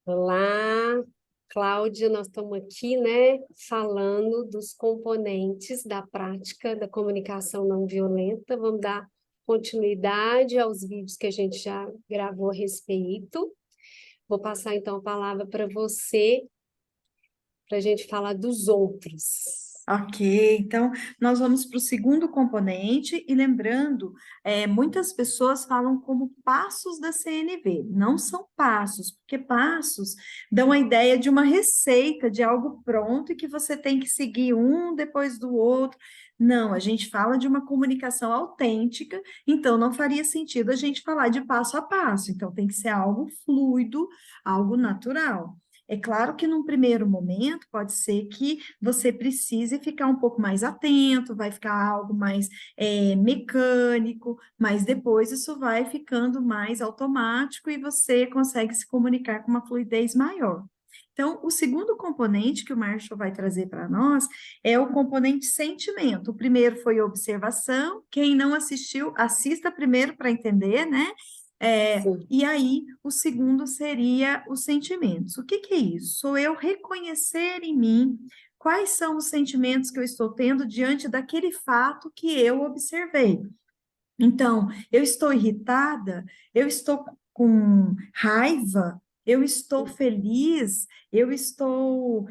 Olá, Cláudia, nós estamos aqui, né, falando dos componentes da prática da comunicação não violenta. Vamos dar continuidade aos vídeos que a gente já gravou a respeito. Vou passar então a palavra para você, para a gente falar dos outros. Ok, então nós vamos para o segundo componente e lembrando, muitas pessoas falam como passos da CNV, não são passos, porque passos dão a ideia de uma receita, de algo pronto e que você tem que seguir um depois do outro. Não, a gente fala de uma comunicação autêntica, então não faria sentido a gente falar de passo a passo, então tem que ser algo fluido, algo natural. É claro que num primeiro momento pode ser que você precise ficar um pouco mais atento, vai ficar algo mais mecânico, mas depois isso vai ficando mais automático e você consegue se comunicar com uma fluidez maior. Então, o segundo componente que o Marshall vai trazer para nós é o componente sentimento. O primeiro foi observação. Quem não assistiu, assista primeiro para entender, né? Sim. E aí, o segundo seria os sentimentos. O que que é isso? Sou eu reconhecer em mim quais são os sentimentos que eu estou tendo diante daquele fato que eu observei. Então, eu estou irritada, eu estou com raiva, eu estou feliz, eu estou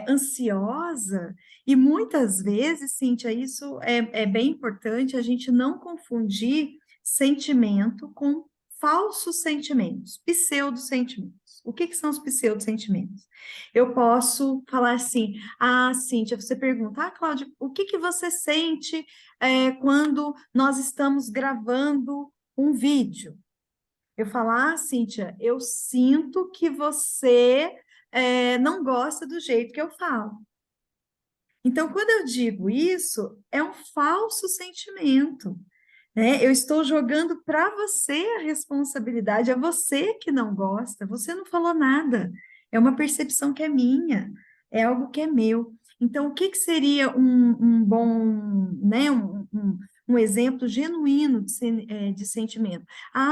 ansiosa, e muitas vezes, Cíntia, isso é bem importante a gente não confundir sentimento com falsos sentimentos, pseudo-sentimentos. O que que são os pseudo-sentimentos? Eu posso falar assim, Cíntia, você pergunta, Cláudia, o que que você sente quando nós estamos gravando um vídeo? Eu falo, Cíntia, eu sinto que você não gosta do jeito que eu falo. Então, quando eu digo isso, é um falso sentimento, né? Eu estou jogando para você a responsabilidade, é você que não gosta, você não falou nada, é uma percepção que é minha, é algo que é meu. Então, o que que seria um bom, né, um exemplo genuíno de sentimento?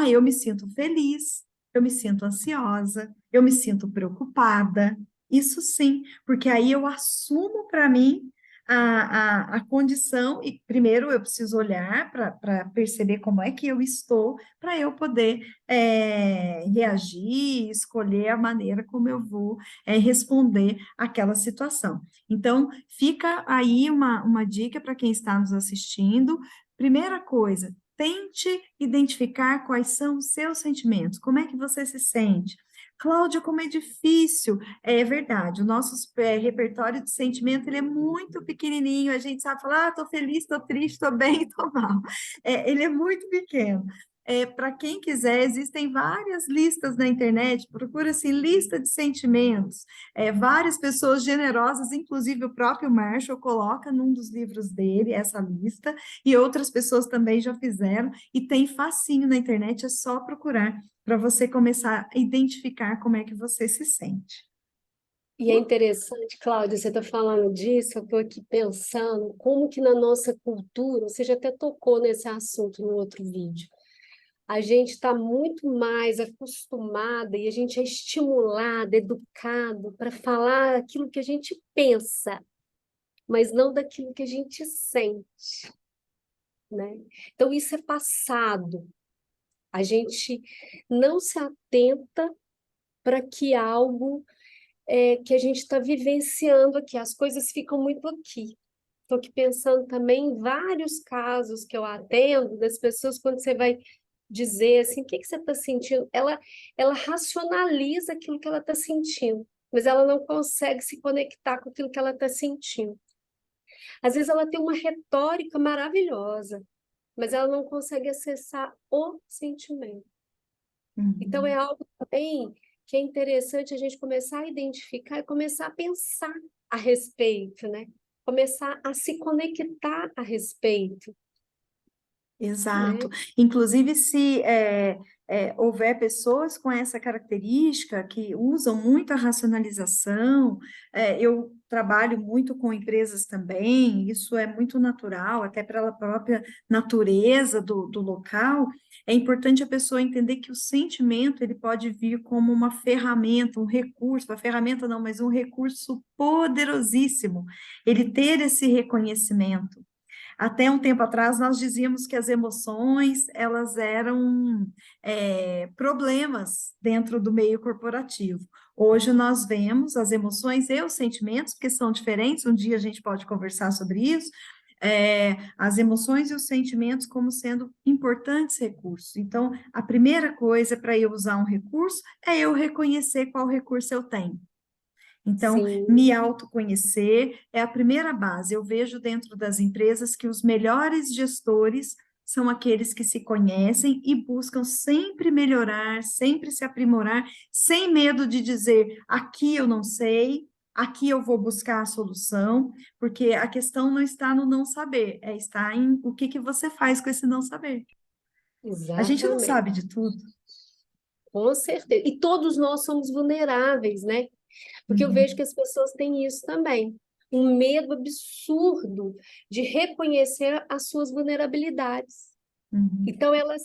Eu me sinto feliz, eu me sinto ansiosa, eu me sinto preocupada, isso sim, porque aí eu assumo para mim a condição, e primeiro eu preciso olhar para perceber como é que eu estou, para eu poder reagir, escolher a maneira como eu vou responder àquela situação. Então, fica aí uma dica para quem está nos assistindo. Primeira coisa, tente identificar quais são os seus sentimentos, como é que você se sente. Cláudia, como é difícil. É verdade, o nosso repertório de sentimento ele é muito pequenininho, a gente sabe falar, estou feliz, estou triste, estou bem, estou mal. Ele é muito pequeno. Para quem quiser, existem várias listas na internet, procura assim, lista de sentimentos. Várias pessoas generosas, inclusive o próprio Marshall, coloca num dos livros dele essa lista, e outras pessoas também já fizeram, e tem facinho na internet, é só procurar para você começar a identificar como é que você se sente. E é interessante, Cláudia, você está falando disso, eu estou aqui pensando como que na nossa cultura, você já até tocou nesse assunto no outro vídeo, a gente está muito mais acostumada e a gente é estimulada, educado para falar aquilo que a gente pensa, mas não daquilo que a gente sente, né? Então isso é passado. A gente não se atenta para que algo que a gente está vivenciando aqui, as coisas ficam muito aqui. Estou aqui pensando também em vários casos que eu atendo, das pessoas, quando você vai dizer assim, o que que você está sentindo? Ela racionaliza aquilo que ela está sentindo, mas ela não consegue se conectar com aquilo que ela está sentindo. Às vezes ela tem uma retórica maravilhosa, mas ela não consegue acessar o sentimento. Então é Uhum. algo também que é interessante a gente começar a identificar e começar a pensar a respeito, né? Começar a se conectar a respeito, Exato. né? Inclusive, se houver pessoas com essa característica que usam muito a racionalização, eu trabalho muito com empresas também, isso é muito natural, até pela própria natureza do local, é importante a pessoa entender que o sentimento, ele pode vir como uma ferramenta, um recurso, uma ferramenta não, mas um recurso poderosíssimo, ele ter esse reconhecimento. Até um tempo atrás, nós dizíamos que as emoções, elas eram problemas dentro do meio corporativo. Hoje nós vemos as emoções e os sentimentos, que são diferentes, um dia a gente pode conversar sobre isso, as emoções e os sentimentos como sendo importantes recursos. Então, a primeira coisa para eu usar um recurso é eu reconhecer qual recurso eu tenho. Então, Sim, me autoconhecer é a primeira base. Eu vejo dentro das empresas que os melhores gestores são aqueles que se conhecem e buscam sempre melhorar, sempre se aprimorar, sem medo de dizer aqui eu não sei, aqui eu vou buscar a solução, porque a questão não está no não saber, está em o que você faz com esse não saber. A gente não exatamente, sabe de tudo. com certeza. E todos nós somos vulneráveis, né? Porque eu vejo que Uhum, as pessoas têm isso também. Um medo absurdo de reconhecer as suas vulnerabilidades. uhum. Então, elas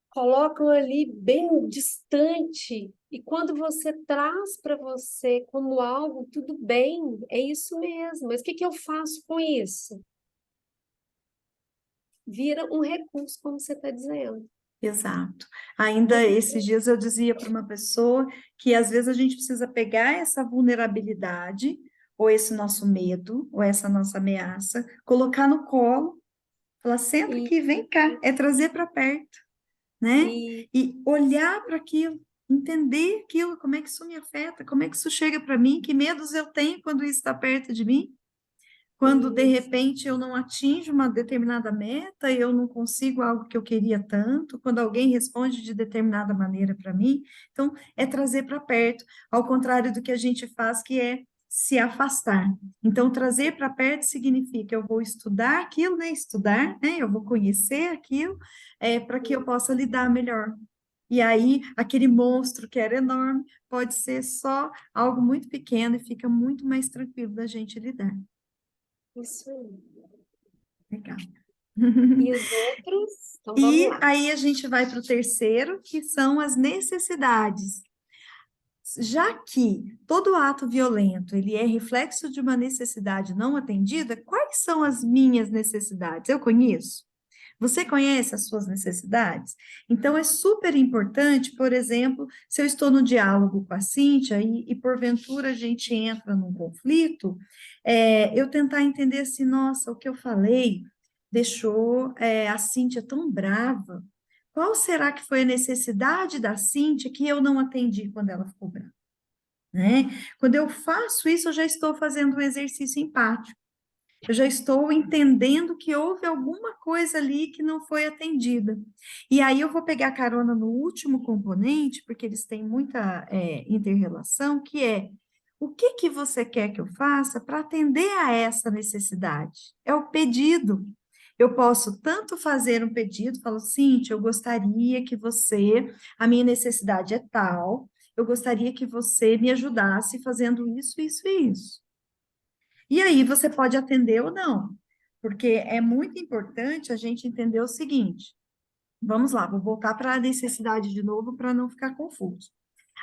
colocam ali bem distante. E quando você traz para você como algo, tudo bem, é isso mesmo. Mas o que que eu faço com isso? Vira um recurso, como você está dizendo. Exato. Ainda Muito esses dias eu dizia para uma pessoa que às vezes a gente precisa pegar essa vulnerabilidade, ou esse nosso medo, ou essa nossa ameaça, colocar no colo, falar, senta e, aqui, vem cá, é trazer para perto, né? e E olhar para aquilo, entender aquilo, como é que isso me afeta, como é que isso chega para mim, que medos eu tenho quando isso está perto de mim. Quando de isso, repente eu não atinjo uma determinada meta, eu não consigo algo que eu queria tanto, quando alguém responde de determinada maneira para mim, então é trazer para perto, ao contrário do que a gente faz, que é se afastar. Então, trazer para perto significa eu vou estudar aquilo, né? Estudar, né? Eu vou conhecer aquilo, para que eu possa lidar melhor. E aí, aquele monstro que era enorme pode ser só algo muito pequeno e fica muito mais tranquilo da gente lidar. isso aí. Legal. E os outros? Então vamos E lá. aí a gente vai para o terceiro, que são as necessidades. Já que todo ato violento ele é reflexo de uma necessidade não atendida, quais são as minhas necessidades? Eu conheço? Você conhece as suas necessidades? Então, é super importante, por exemplo, se eu estou no diálogo com a Cíntia e porventura a gente entra num conflito, eu tentar entender assim, nossa, o que eu falei deixou a Cíntia tão brava. Qual será que foi a necessidade da Cíntia que eu não atendi quando ela ficou brava? Né? Quando eu faço isso, eu já estou fazendo um exercício empático. Eu já estou entendendo que houve alguma coisa ali que não foi atendida. E aí eu vou pegar carona no último componente, porque eles têm muita inter-relação, que é o que que você quer que eu faça para atender a essa necessidade? É o pedido. Eu posso tanto fazer um pedido, falo, Cíntia, eu gostaria que você, a minha necessidade é tal, eu gostaria que você me ajudasse fazendo isso, isso e isso. E aí você pode atender ou não, porque é muito importante a gente entender o seguinte. Vamos lá, vou voltar para a necessidade de novo para não ficar confuso.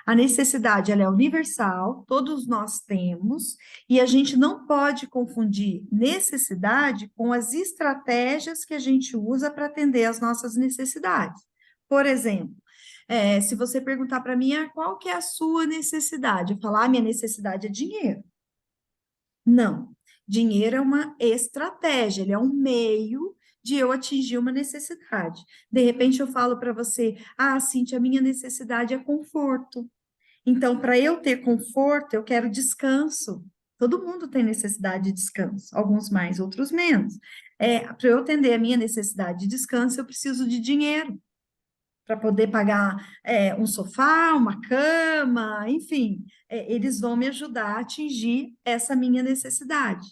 A necessidade, ela é universal, todos nós temos, e a gente não pode confundir necessidade com as estratégias que a gente usa para atender às nossas necessidades. Por exemplo, se você perguntar para mim, qual que é a sua necessidade? Eu falar, minha necessidade é dinheiro. Não. Dinheiro é uma estratégia, ele é um meio de eu atingir uma necessidade. De repente eu falo para você, Cíntia, a minha necessidade é conforto. Então, para eu ter conforto, eu quero descanso. Todo mundo tem necessidade de descanso, alguns mais, outros menos. Para eu atender a minha necessidade de descanso, eu preciso de dinheiro para poder pagar um sofá, uma cama, enfim, eles vão me ajudar a atingir essa minha necessidade.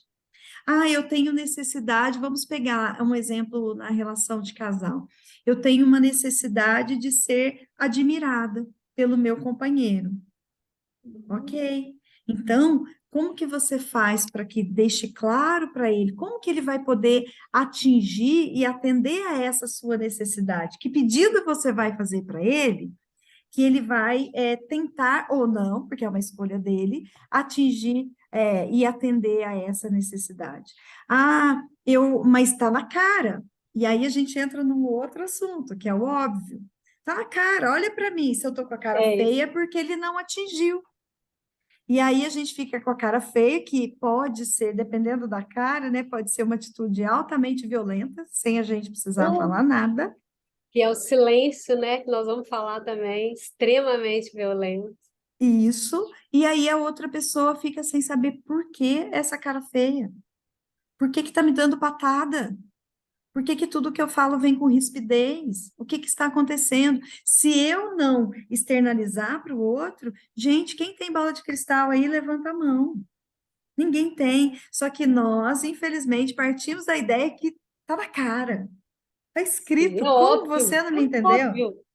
Eu tenho necessidade, vamos pegar um exemplo na relação de casal. eu tenho uma necessidade de ser admirada pelo meu companheiro. Ok. Então, como que você faz para que deixe claro para ele? Como que ele vai poder atingir e atender a essa sua necessidade? Que pedido você vai fazer para ele? Que ele vai tentar ou não, porque é uma escolha dele, atingir e atender a essa necessidade. Ah, mas está na cara. E aí a gente entra num outro assunto, que é o óbvio. Está na cara, olha para mim, se eu estou com a cara É feia, isso. é porque ele não atingiu. E aí a gente fica com a cara feia, que pode ser, dependendo da cara, né? Pode ser uma atitude altamente violenta, sem a gente precisar falar nada. Que é o silêncio, né? Que nós vamos falar também, extremamente violento. Isso, e aí a outra pessoa fica sem saber por que essa cara feia. Por que que tá me dando patada? Por que que tudo que eu falo vem com rispidez? O que que está acontecendo? Se eu não externalizar para o outro, gente, quem tem bola de cristal aí, levanta a mão. Ninguém tem. Só que nós, infelizmente, partimos da ideia que tá na cara. Tá Sim, escrito. Como óbvio, você não me entendeu? óbvio.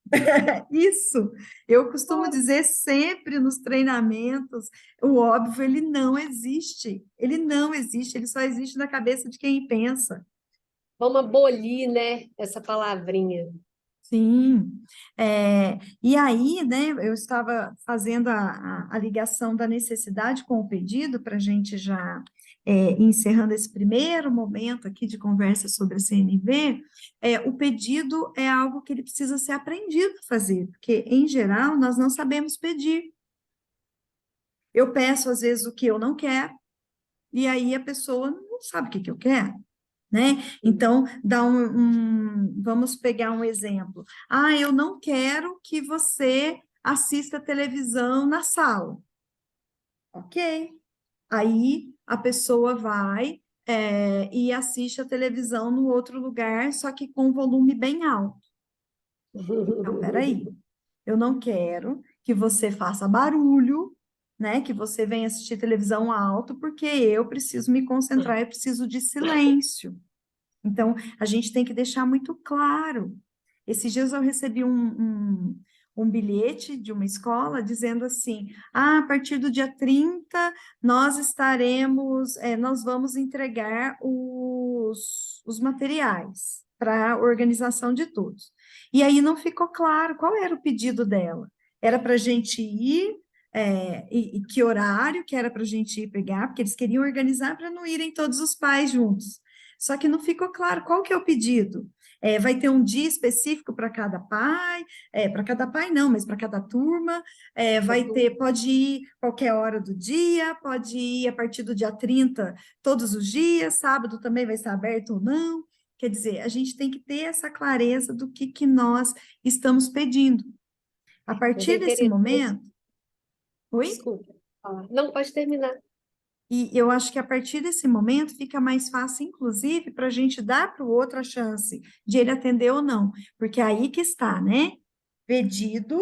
Isso, eu costumo Óbvio. dizer sempre nos treinamentos, o óbvio, ele não existe. Ele não existe, ele só existe na cabeça de quem pensa. Vamos abolir, né, essa palavrinha. Sim, e aí, né, eu estava fazendo a ligação da necessidade com o pedido para a gente já ir encerrando esse primeiro momento aqui de conversa sobre a CNV. O pedido é algo que ele precisa ser aprendido a fazer, porque, em geral, nós não sabemos pedir. Eu peço, às vezes, o que eu não quero, e aí a pessoa não sabe o que que eu quero, né? Então, vamos pegar um exemplo. Ah, eu não quero que você assista televisão na sala. Ok. Aí a pessoa vai, e assiste a televisão no outro lugar, só que com volume bem alto. Então, peraí. Eu não quero que você faça barulho, né? Que você venha assistir televisão alto, porque eu preciso me concentrar, eu preciso de silêncio. Então, a gente tem que deixar muito claro. Esses dias eu recebi um bilhete de uma escola dizendo assim: a partir do dia 30 nós vamos entregar os materiais para a organização de todos. E aí não ficou claro qual era o pedido dela. Era para a gente ir, e que horário que era para a gente ir pegar, porque eles queriam organizar para não irem todos os pais juntos. Só que não ficou claro qual que é o pedido. Vai ter um dia específico para cada pai não, mas para cada turma, pode ir qualquer hora do dia, pode ir a partir do dia 30 todos os dias, sábado também vai estar aberto ou não. Quer dizer, a gente tem que ter essa clareza do que nós estamos pedindo. A Mas é partir desse interessante. momento, oi? Desculpa. Não, pode terminar. E eu acho que a partir desse momento fica mais fácil, inclusive, para a gente dar para o outro a chance de ele atender ou não, porque é aí que está, né? Pedido,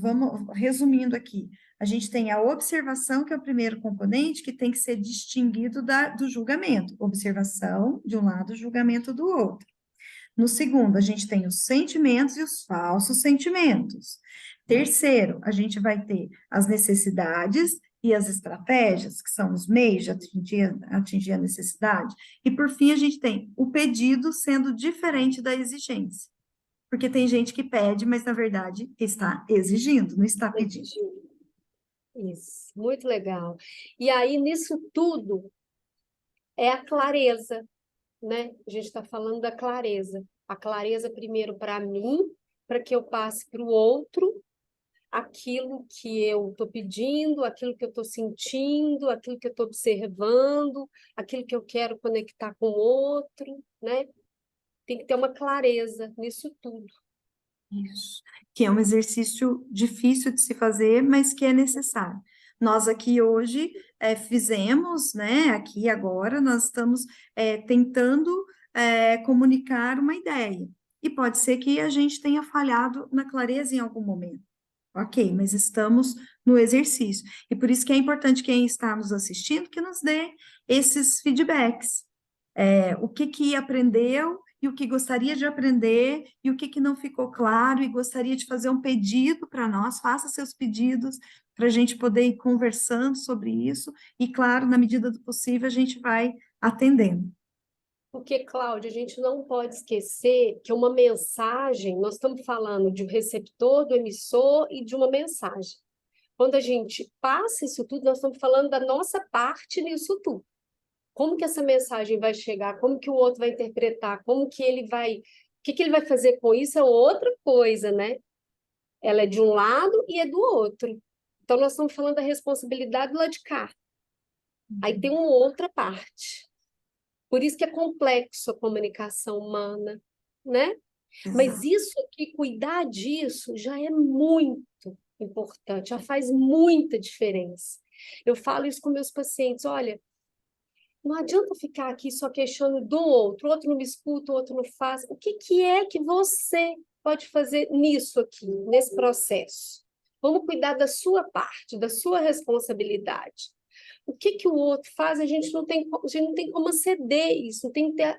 vamos resumindo aqui, a gente tem a observação, que é o primeiro componente, que tem que ser distinguido do julgamento. Observação de um lado, julgamento do outro. No segundo, a gente tem os sentimentos e os falsos sentimentos. Terceiro, a gente vai ter as necessidades e as estratégias, que são os meios de atingir a necessidade. E, por fim, a gente tem o pedido sendo diferente da exigência. Porque tem gente que pede, mas, na verdade, está exigindo, não está pedindo. Isso, muito legal. E aí, nisso tudo, é a clareza, né? A gente está falando da clareza. A clareza primeiro para mim, para que eu passe para o outro aquilo que eu estou pedindo, aquilo que eu estou sentindo, aquilo que eu estou observando, aquilo que eu quero conectar com o outro, né? Tem que ter uma clareza nisso tudo. Isso. Que é um exercício difícil de se fazer, mas que é necessário. Nós aqui hoje fizemos, né? Aqui agora, nós estamos tentando comunicar uma ideia. E pode ser que a gente tenha falhado na clareza em algum momento. Ok, mas estamos no exercício. E por isso que é importante quem está nos assistindo que nos dê esses feedbacks. O que aprendeu e o que gostaria de aprender, e o que não ficou claro, e gostaria de fazer um pedido para nós, faça seus pedidos, para a gente poder ir conversando sobre isso, e claro, na medida do possível, a gente vai atendendo. Porque, Cláudia, a gente não pode esquecer que uma mensagem, nós estamos falando de um receptor, do emissor e de uma mensagem. Quando a gente passa isso tudo, nós estamos falando da nossa parte nisso tudo. Como que essa mensagem vai chegar? Como que o outro vai interpretar? Como que ele vai... O que que ele vai fazer com isso é outra coisa, né? Ela é de um lado e é do outro. Então, nós estamos falando da responsabilidade do lado de cá. Aí tem uma outra parte. Por isso que é complexo a comunicação humana, né? Mas Exato. isso aqui, cuidar disso, já é muito importante, já faz muita diferença. Eu falo isso com meus pacientes, olha, não adianta ficar aqui só queixando do outro, o outro não me escuta, o outro não faz. O que que é que você pode fazer nisso aqui, nesse processo? Vamos cuidar da sua parte, da sua responsabilidade. O que que o outro faz, a gente não tem como aceder isso,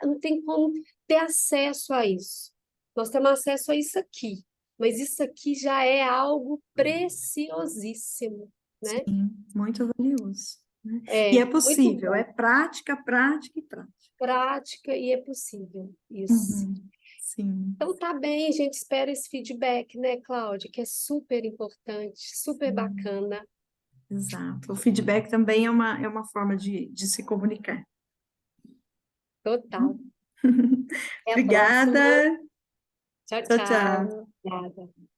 não tem como ter acesso a isso. Nós temos acesso a isso aqui, mas isso aqui já é algo preciosíssimo, né? Sim, muito valioso, né? E é É muito possível, é bom, prática, prática e prática. prática e é possível isso. Uhum, sim, Então tá bem, a gente espera esse feedback, né, Cláudia, que é super importante, super sim, bacana. exato. O feedback também é uma forma de se comunicar. Total. Até a próxima. Obrigada. Tchau, Tchau, tchau. tchau. Obrigada.